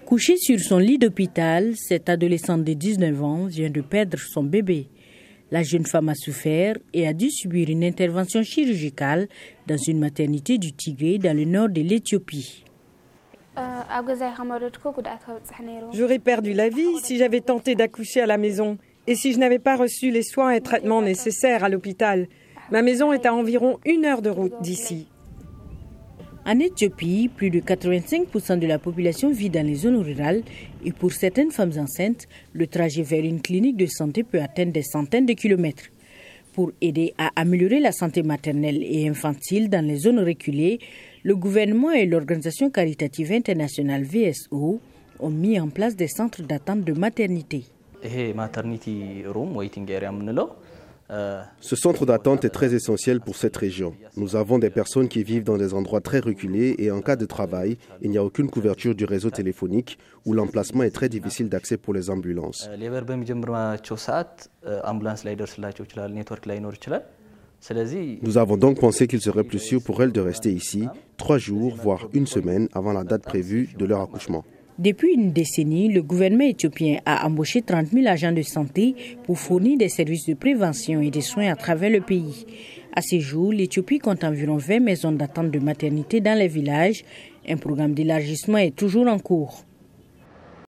Couchée sur son lit d'hôpital, cette adolescente de 19 ans vient de perdre son bébé. La jeune femme a souffert et a dû subir une intervention chirurgicale dans une maternité du Tigré dans le nord de l'Éthiopie. J'aurais perdu la vie si j'avais tenté d'accoucher à la maison et si je n'avais pas reçu les soins et traitements nécessaires à l'hôpital. Ma maison est à environ 1 heure de route d'ici. En Éthiopie, plus de 85% de la population vit dans les zones rurales et pour certaines femmes enceintes, le trajet vers une clinique de santé peut atteindre des centaines de kilomètres. Pour aider à améliorer la santé maternelle et infantile dans les zones reculées, le gouvernement et l'organisation caritative internationale VSO ont mis en place des centres d'attente de maternité. Ce centre d'attente est très essentiel pour cette région. Nous avons des personnes qui vivent dans des endroits très reculés et en cas de travail, il n'y a aucune couverture du réseau téléphonique où l'emplacement est très difficile d'accès pour les ambulances. Nous avons donc pensé qu'il serait plus sûr pour elles de rester ici 3 jours, voire 1 semaine avant la date prévue de leur accouchement. Depuis une décennie, le gouvernement éthiopien a embauché 30 000 agents de santé pour fournir des services de prévention et de soins à travers le pays. À ce jour, l'Éthiopie compte environ 20 maisons d'attente de maternité dans les villages. Un programme d'élargissement est toujours en cours.